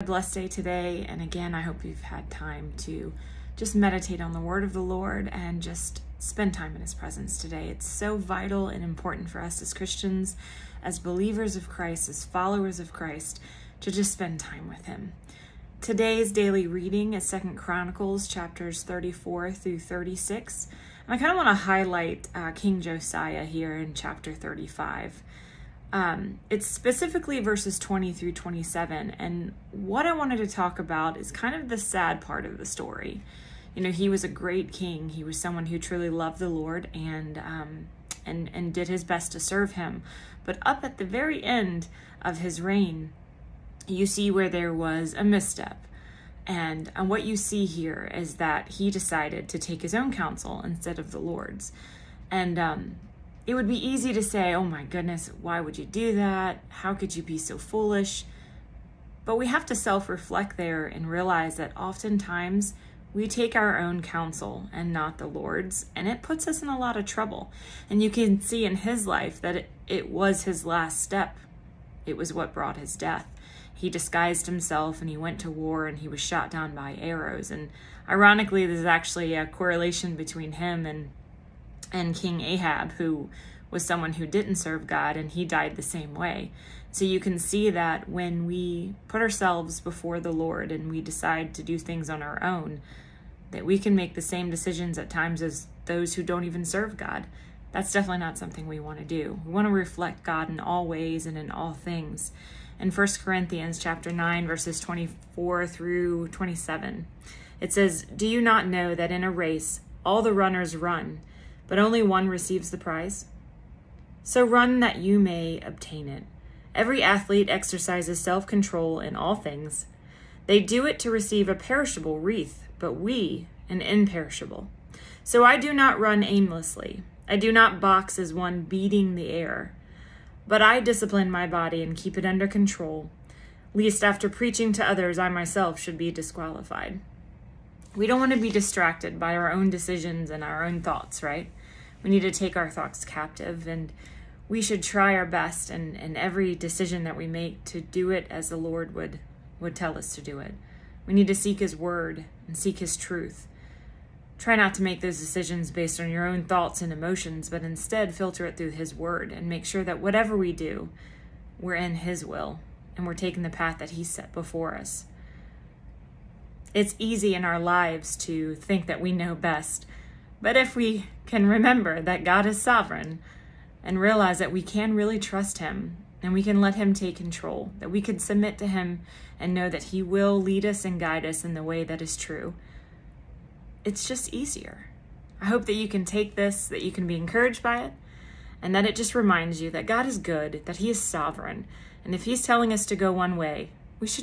Blessed day today, and again, I hope you've had time to just meditate on the word of the Lord and just spend time in his presence today. It's so vital and important for us as Christians, as believers of Christ, as followers of Christ, to just spend time with him. Today's daily reading is 2 Chronicles chapters 34 through 36. And I kind of want to highlight King Josiah here in chapter 35. It's specifically verses 20 through 27, and what I wanted to talk about is kind of the sad part of the story. You know, he was a great king. He was someone who truly loved the Lord and did his best to serve him. But up at the very end of his reign, you see where there was a misstep. And what you see here is that he decided to take his own counsel instead of the Lord's. And it would be easy to say, oh my goodness, why would you do that? How could you be so foolish? But we have to self-reflect there and realize that oftentimes we take our own counsel and not the Lord's, and it puts us in a lot of trouble. And you can see in his life that it was his last step. It was what brought his death. He disguised himself and he went to war and he was shot down by arrows. And ironically, there's actually a correlation between him and King Ahab, who was someone who didn't serve God, and he died the same way. So you can see that when we put ourselves before the Lord and we decide to do things on our own, that we can make the same decisions at times as those who don't even serve God. That's definitely not something we want to do. We want to reflect God in all ways and in all things. In 1 Corinthians chapter 9, verses 24 through 27, it says, "Do you not know that in a race all the runners run, but only one receives the prize? So run that you may obtain it. Every athlete exercises self-control in all things. They do it to receive a perishable wreath, but we an imperishable. So I do not run aimlessly. I do not box as one beating the air. But I discipline my body and keep it under control, lest after preaching to others I myself should be disqualified." We don't want to be distracted by our own decisions and our own thoughts, right? We need to take our thoughts captive, and we should try our best in every decision that we make to do it as the Lord would tell us to do it. We need to seek his word and seek his truth. Try not to make those decisions based on your own thoughts and emotions, but instead filter it through his word and make sure that whatever we do, we're in his will and we're taking the path that he set before us. It's easy in our lives to think that we know best, but if we can remember that God is sovereign and realize that we can really trust him and we can let him take control, that we can submit to him and know that he will lead us and guide us in the way that is true, it's just easier. I hope that you can take this, that you can be encouraged by it, and that it just reminds you that God is good, that he is sovereign, and if he's telling us to go one way,